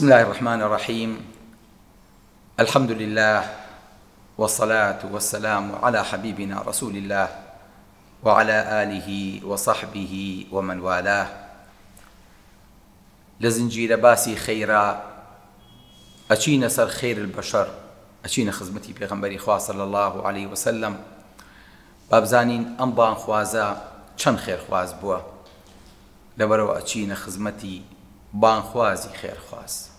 بسم الله الرحمن الرحيم. الحمد لله والصلاة والسلام على حبيبنا رسول الله وعلى آله وصحبه ومن والاه. لزنجير باسي خيرا أشين سر خير البشر، أشين خزمتي بيغمبري خواه صلى الله عليه وسلم. بابزانين أنبان خوازا چەند خير خواز بوا لبرو أشين خزمتي بان خوازي خير خواز.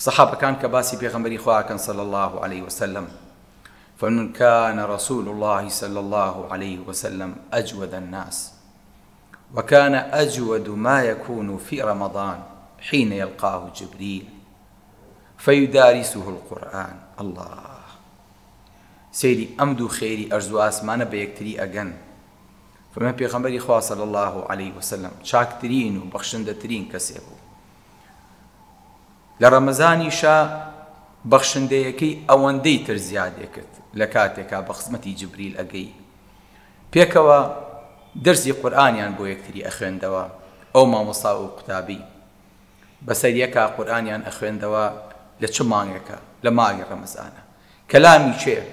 صحابة كان كباسي بيغمبري خواه كان صلى الله عليه وسلم، فمن كان رسول الله صلى الله عليه وسلم أجود الناس، وكان أجود ما يكون في رمضان حين يلقاه جبريل فيدارسه القرآن. الله سيري أمدو خيري أرزو آسمان بيكتري أجن. فمن بيغمبري خواه صلى الله عليه وسلم شاكترين وبخشندترين كسيبو لرمضاني شا بخشنديكي أوندي ترزياديكت لكاتيكا بخزمتي جبريل أجي بيكوا درسي قرآنيان بو يكتري أخويندوا أو ما مصاو قتابي بسيريكا قرآنيان أخويندوا لچمانيكا لماغي رمضان كلامي شيء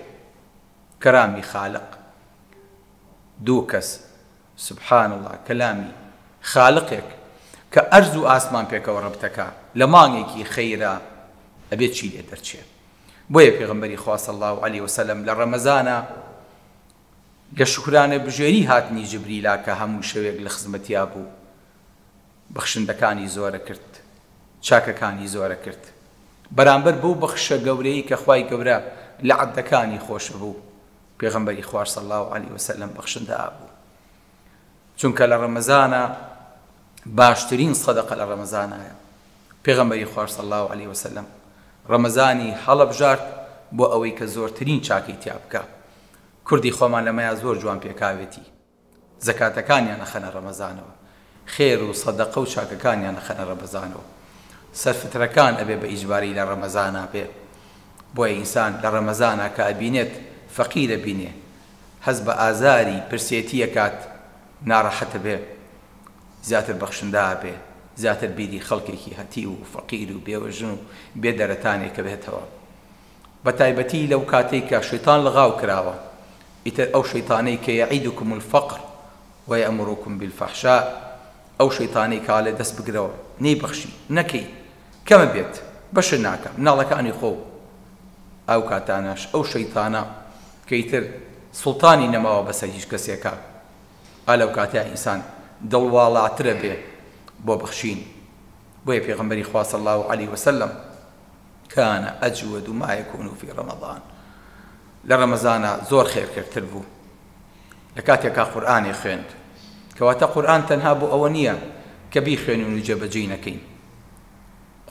كرامي خالق دوكس سبحان الله كلامي خالقك كأرزو آسمان بيك وربتك لمانيكي خيرا أبيت شيء درتشي بويا بيغمبري خواه صلى الله عليه وسلم لرمضان لشكران بجيري هاتني جبريلا كهمو شويق لخزمتي أبو بخشندكاني زورة كرت شاككاني زورة كرت برامبر بو بخش قوري كخواي قورا لعبدكاني خوش بو بيغمبري خواه صلى الله عليه وسلم بخشند أبو چونك لرمضان باشترين صدقة لرمضان بيغمبري خواه صلى الله عليه وسلم رمضاني حلب جارت بو اوي كزورترين چاكي تيابكا كردي خوما لما يزور جوان بيكاويتي زكاة كان ينخنا رمضانو خير وصدقة وشاكا كان ينخنا رمضانو سرف تركان أبي بإجباري لرمضان أبي بو إنسان لرمضان كأبينت فقير بينه حزب آزاري برسيتية كات نارحت به زياتر بخشنده به زياتر بيدي خلقك هتي وفقير وبيوجن بيدرتاني كبهتوا بتايبتي لو كاتيك شيطان لغاو كراوا أو شيطانيك يعيدكم الفقر ويأمركم بالفحشاء أو شيطانيك على دس بقروا ني بخشي نكي كما بيت بشناك منالك أن يخو أو كاتاناش أو شيطانا كيتر سلطاني نماوا بسيج كسيكا ألو كاتا إنسان دلوالا تربي بو بخشين بو بيغمبري خواه صلى الله عليه وسلم كان أجود ما يكون في رمضان لرمضان زور خير كرتربو لكاتيكا قرآن يخيند كواتا قرآن تنها بو أونية كبي خين ونجب جينكين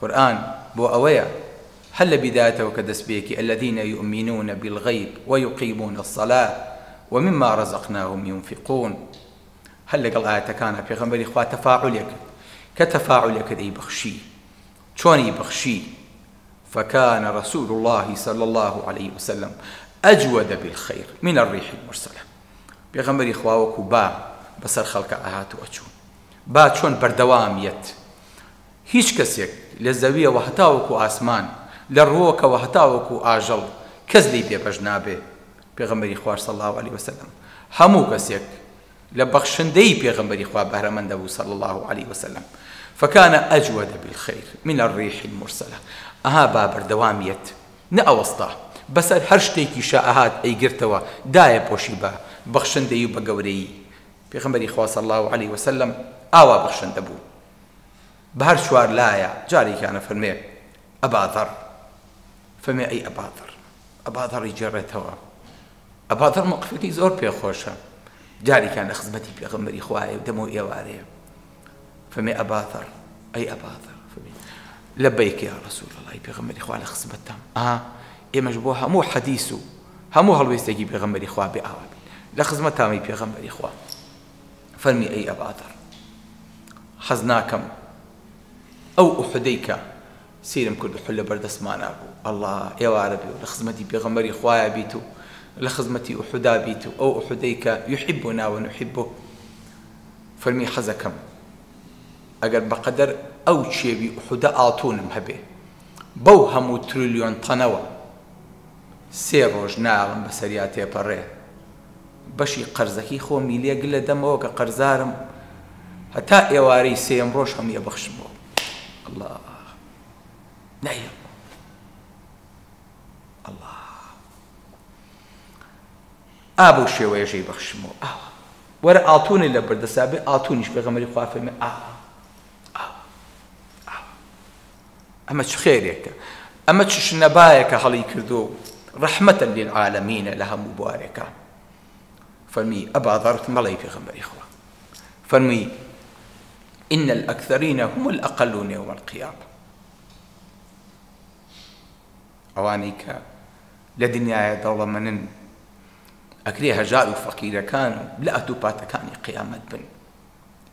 قرآن بو أويا هل بدايته كدسبيك الذين يؤمنون بالغيب ويقيمون الصلاة ومما رزقناهم ينفقون هل قال آية كان في غنبري خواه تفاعلك كتفاعلك ذي بخشي شوني بخشي فكان رسول الله صلى الله عليه وسلم أجود بالخير من الريح المرسلة بيغمبري خواه وكبا بسر خلق آهات وأجون با شون بردواميت هيش كسيك للزاوية وحتاوكو آسمان للروك وحتاوكو آجل كزلي بيبجنابه بيغمبري خواه صلى الله عليه وسلم همو كسيك لبخشندي بيغمبري خواه بهرمان دبو صلى الله عليه وسلم فكان أجود بالخير من الريح المرسلة أها بابر دواميت نأوسطا بس هرشتيكي شاءهات أي قرتوا داية بوشيبا بخشندي بقوري بيغمبري خواه صلى الله عليه وسلم آوا بخشندبو بهر شوار لايا جاري كان فرمي أبا ذر فمي أي أبا ذر أبا ذر يجرتوا أبا ذر موقفكي زور بيخوشا جاري كان خزمتي بيغمبري خواه ودمو إيواريه فمي أبا ذر أي أبا ذر فمي لبيك يا رسول الله بيغمبري خواه لخزمتهم إيه مجبوها مو حديثو همو هلويستيكي بيغمبري خواه بأوابي لخزمتها مي بيغمبري خواه فرمي أي أبا ذر حزناكم أو أحديك سيرم كل حل بردس ما نابو الله يا عربي لخزمتي بيغمبري خواه بيتو لخزمتي أحدا بيتو أو أحديك يحبنا ونحبه فرمي حزكم أجر بقدر ئەو چێوی ئوحودە ئاڵتوونم هەبێ بەو هەموو تریلیۆن تەنەوە 3 ڕۆژ ناڵم بەسەریا تێپەڕێ بەشی قەرزەکەی خۆمی لێگل لە دەمەوە کە قەرزارم هەتا ئێوارەی 3 ڕۆژ هەموویە بەخشمەوە الله نایە الله ئابوو شێوەیەژەی بەخشمەوە وەرە ئاڵتوونی لە بەردەسا بێ ئاڵتوونیش پێغەمبەری خوا فەرمێ ئەمە چ خێرێکە ئەمە چ شنەبایەکە هەڵی کردو ڕەحمەتە للعالەمینە لە هەموو بوارێکان فەرمی ئەبا ذەر مەڵەی پێغەمبەری خوا فەرمی إن الأكثرين هم الأقلون يوم القيامة ئەوانەی کە لە دنیاە دەوڵەمەندن ئەکرێ هەژار و فەقیرەکان لە ئەتوپاتەکانی قیامەت بن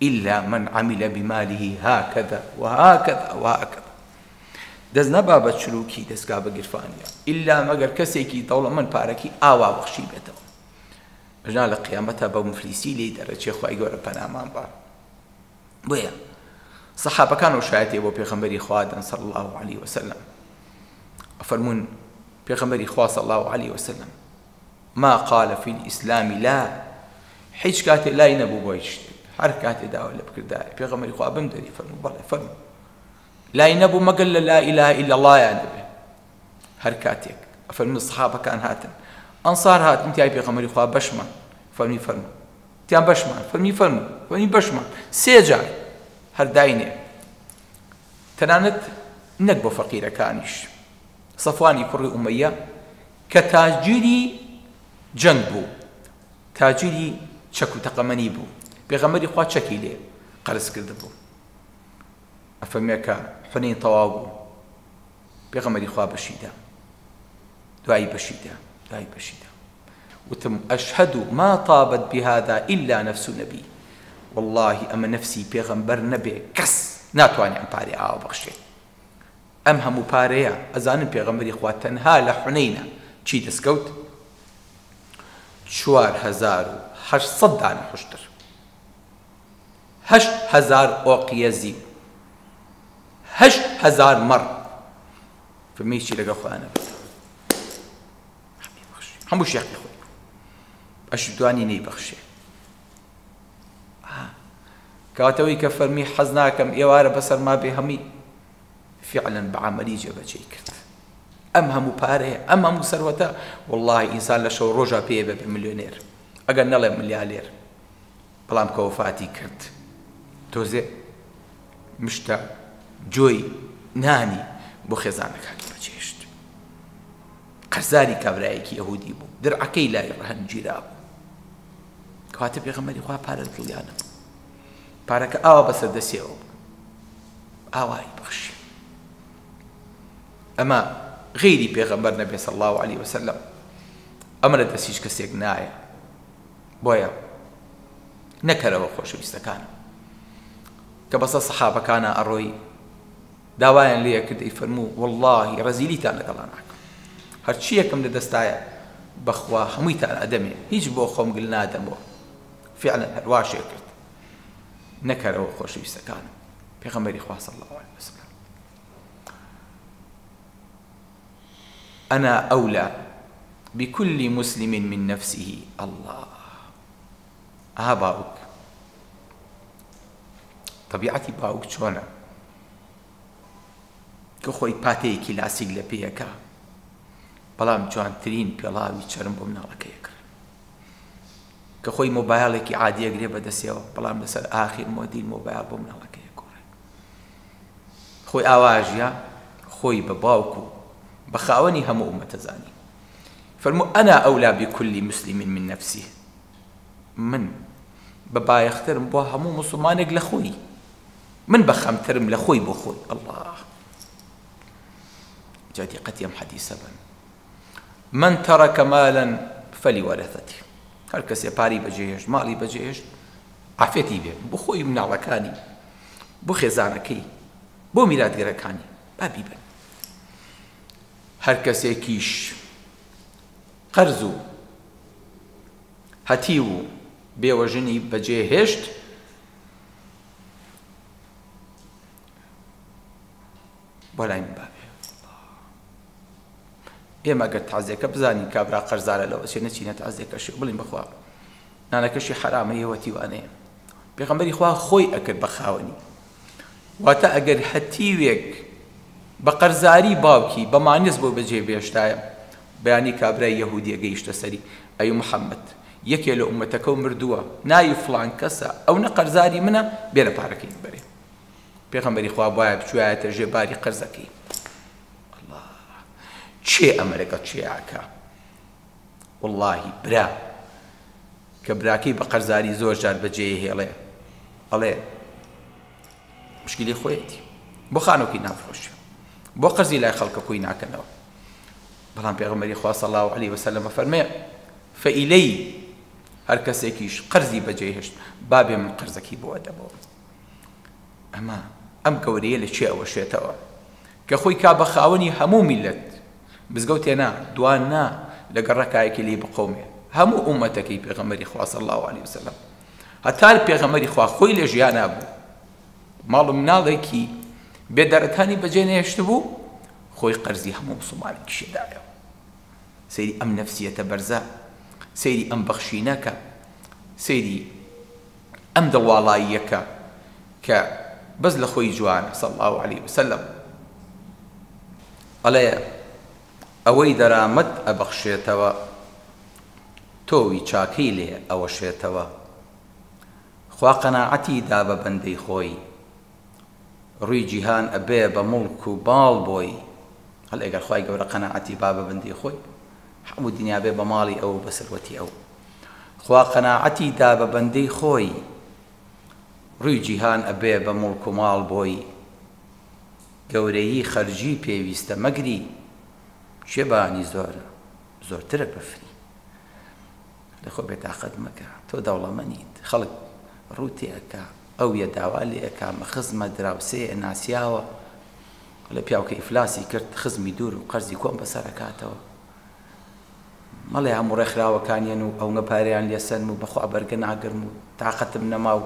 إلا من عمل بماله هكذا وهكذا وهكذا دەست نەبا بە چروکی دەستگا بە گرفانیە ئللا مەگەر کەسێکی دەوڵەمەند پارەکی ئاوا بەخشی بێتەوە بەژنا لە قیامەتە بە مفلیسی لێی دەرەچێ خوای گەورە پەنامان بە بۆیە سەحابەکان و شایەتی بۆ پێغەمبەری خوا دەن صلی الله عليه وسلم ئەفەرمون پێغەمبەری خوا صلی الله عليه وسلم ما قال في الإسلام لا هیچ کاتێ لای نەبوو بۆ هیچ هەر کاتێ داوا لە بکردایە پێغەمبەری خوا بم دەری فەرموو بەڵێ فەرموو لای نەبوو مەگەر لە لا إله إلا الله یان دەبێ هەر کاتێک ئەفەرموو سەحابەکان هاتن ئەنسار هاتن تیای پێغەمبەری خوا بەشمان فەرمی فەرموو تیان بەشمان فەرمی فەرموو فەرمی بەشمان 3 جار هەر داینێ تەنانەت نەک بۆ فەقیرەکانیش سەفوانی کوڕی ئومەیە کە تاجیری جەنگ بوو تاجیری چەک و تەقەمەنی بوو پێغەمبەری خوا چەکی لێ قەرز کردبوو ئەفەرمێ کە حونەین تەواو بوو پێغەمبەری خوا بەشیدا دوایی بەشیدا وتم أشهد ما طابت بهذا إلا نفس نبي والله أما نفسي پێغەمبەر نەبێ کەس ناتوانێ ئەم پارەی ئاوا بەخشێ ئەم هەموو پارەیە ئەزانن پێغەمبەری خوا تەنها لە حونەینە چی دەستکەوت 4800 دانە خوشتر 8000 ئۆقیە زیو 8000 مەڕ فەرمێکی لەگەڵ خۆیانە بێت هەموو شێخی خۆی ئەشتوانی نەیبەخشێ کاتەوەی کە فەرمی حەز ناکەم ئێوارە بەسەر ما بێ هەمی فعلا بەعەمەلی جێبەجێی کرد ئەم هەموو پارەیە ئەم هەموو سەروەتە واللهی ئینسان لە شەو ڕۆژە پێ بێ ملیۆنێر ئەگەر نەڵێ ملیالێر بەڵام کە وەفاتی کرد تۆزێ مشتە جۆی نانی بۆ خێزانەکانی بەجێشت قەرزاری کابرایەکی یەهودی بوو درعەکەی لای ڕەهەنگیرا بوو کەواتە پێغەمبەری خوا پارە دڵیانە پارەکە ئاوا بەسەر دەستێەوە ئاوای بەخشی ئەمە غیری پێغەمبەر نەبێ صلی الله عليه وسلم ئەمە لە دەست هیچ کەسێک نایە بۆیە نەکەرەوە خۆشەویستەکانم کە بەسە سەحابەکانە ئەڕۆی داوایان لێ کرد فەرموو واللهی ڕەزیلیتان لەگەڵا ناکەم هەرچی یەکەم لە دەستایە بەخوا هەموویتان ئەدەمێ هیچ بۆ خۆم گل نادەمەوە فعلا هەرواشێ کرد نەکەرەوە خۆشەویستەکانم پێغەمبەری خوا صلی الله عليه وسلم أنا أولى بكل مسلم من نفسه الله باوك طبيعتي باوك چۆنە کە خۆی پاتەیەکی لاسیک لە پێیەکە بەڵام جوانترین پێڵاوی چەرم بۆ مناڵەکەیە کرد کە خۆی مۆبایلێکی عادیەگرێ بەدەستێەوە بەڵام لەسەر ئاخر مۆدیل مۆبایل بۆ مناڵەکەیە گۆڕێ خۆی ئاواژە خۆی بە باوک و بخاوني هم أمتزاني فالمو أنا أولى بكل مسلم من نفسه من بابا يخترم بوها مو مسلمانك لخوي من بخم ترم لخوي بخوي الله جادي قتيم حديثا من ترك مالا فلورثته هركس يباري بجيش مالي بجيش عفيتي به بخوي من عوكاني بخزانكي بو ميلاد غيركاني بابي بن هەر کەسێکیش قەرز و هەتی و بێوەژنی بەجێهێشت بۆ لای من بابێ ئێمە ئەگەر تەعزیەکە بزانین کابرا قەرزارە لەوە چێ نەچینە تەعزیەکەشی بڵین بخوا نانەکەشی حرامە هێوەتی وانەیە پێغەمبەری خوا خۆی ئەکرد بە خاوەنی واتە ئەگەر هەتیوێک بە قەرزاری باوکی بە مانیز بۆ بەجێ بێشتایە بەیانی کابرای یەهودیە گەیشتە سەری ئەی محەممەد یەکێ لە ئومەتەکە و مردووە ناوی فڵان کەسە ئەو نە قەرزاری منە بێنە پارەکەی ببەرێ پێغەمبەری خوا وایە بچوایەتە ژێباری قەرزەکەی چێ ئەمە لەگەڵ چێیاکە وەڵڵاهی برا کە براکەی بە قەرزاری زۆر جار بەجێ هێڵێ ئەڵێ مشکلی خۆیەتی بۆ خانۆکی نافرۆشی بۆ قەرزی لای خەڵکە کۆی ناکەنەوە بەڵام پێغەمبەری خوا صلی الله علیه وسلم فەرمێ فەئیلەی هەر کەسێکیش قەرزی بەجێ هێشت بابێ من قەرزەکەی بۆ ئەدەبەوە ئەمە ئەم گەورەیە لە چێ ئەوە شێتەوە کە خۆی کا بە خاوەنی هەموو میلەت بزگەوتێ نا دوان نا لەگەڵ ڕێکایەکی لێ بقەومێ هەموو ئومەتەکەی پێغەمبەری خوا صلی الله علیه وسلم هەتا پێغەمبەری خوا خۆی لە ژیانە بوو ماڵ و مناڵێکی بێدەرەتانی بەجێ نەهێشت بوو خۆی قەرزی هەموو موسڵمانێکی شێدایە سەیری ئەم نەفسیەتە بەرزە سەیری ئەم بەخشینەکە سەیری ئەم دڵواڵاییەکە کە بەس لە خۆی جوانە صلی الله علیه وسلم ئەڵێ ئەوەی دەرامەت ئەبەخشێتەوە تۆوی چاکەی لێ ئەوە شێتەوە خوا قەناعەتی دا بە بەندەی خۆی ڕووی جیهان ئەبێ بە مڵک و باڵ بۆی هەڵ ئەگەر خوای گەورە قەناعەتی با بە بەندەی خۆی هەموو دنیا بێ بە ماڵی ئەو بە سەروەتی ئەو خوا قەناعەتی دا بە بەندەی خۆی ڕووی جیهان ئەبێ بە مڵک و ماڵ بۆی گەورەیی خەرجی پێویستە مەگری شێبانی زۆرە زۆرترە بەفری لە خۆ بێتاقەت مەکە تۆ دەوڵەمەنیت خەڵک ڕوو تێئەکا ئەو یە داوا لێ ئەکا مە خزمە دراوسەیە ناسیاوە لە پیاوکە ئیفلاسی کرد خزمی دوور و قەرزی کۆم بەسەر ئەکاتەوە مەڵێ هەموو ڕێکخراوەکانیان و ئەو نەپاریان لێسەن و بەخوا بەرگە ناگرم و تاقەتم نەما و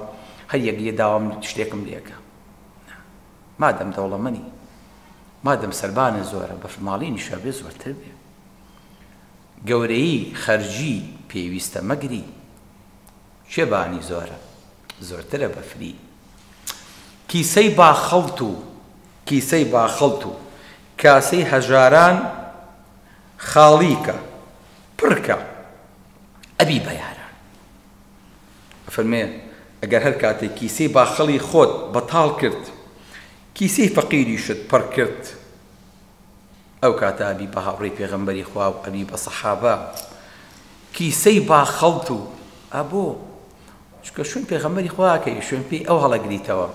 هەر یەک لێ داوام شتێکم لێکە مادەم دەوڵەمەنی مادەم سەربانە زۆرە بە ماڵی نیشابێ زۆرتر بێ گەورەیی خەرجی پێویستە مەگری شێبانی زۆرە زۆرترە بەفری کیسەی باخەڵت و کاسەی هەژاران خاڵیکە پڕکە ئەبی بەیاران فەرمێ ئەگەر هەر کاتێک کیسەی باخەڵی خۆت بەتاڵ کرد کیسەی فەقیریشت پڕ کرد ئەو کاتە ئەبی بە هاوڕێی پێغەمبەری خوا و ئەبی بە سەحابە کیسەی باخەڵت و ئەبۆ چکە شوێن پێغەمبەری خواکەی شوێن پێی ئەو هەڵەگریتەوە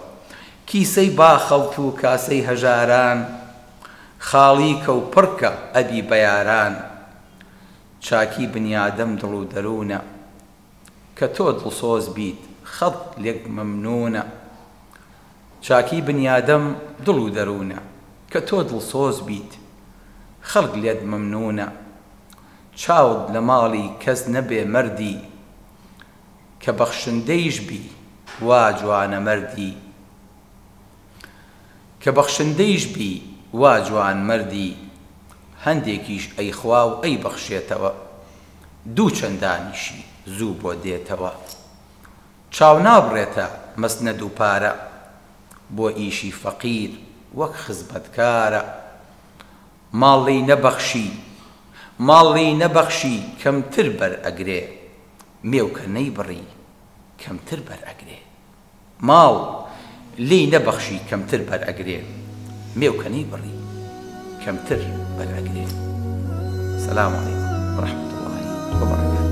کیسەی باخەڵت و کاسەی هەژاران خاڵیکە و پڕکە ئەبی بەیاران چاکی بنیادەم دڵ و دەروونە کە تۆ دڵسۆز بیت خەڵک لێک مەمنونە چاکی بنیادەم دڵ و دەروونە کە تۆ دڵسۆز بیت خەڵک لێت مەمنونە چاوت لە ماڵی کەس نەبێ مەردی کە بەخشندەیش بی وا جوانە مەردی کە بەخشندەیش بی وا جوان مەردی هەندێکیش ئەی خوا و ئەی بەخشێتەوە دوو چەندانیشی زوو بۆ دێتەوە چاو نابڕێتە مەسنەد و پارە بۆ ئیشی فەقیر وەک خزمەتکارە ماڵی نەبەخشی کەمتر بەرئەگرێ مێوکە نەیبڕی کەمتر بەرئەگرێ ماڵ لی نەبەخشی کەمتر بەرئەگرێ مێوکە نەیبڕی کەمتر بەرئەگرێ سەلام عەلەیکم وەڕەحمەتوڵڵاهی وبەرەکاتوه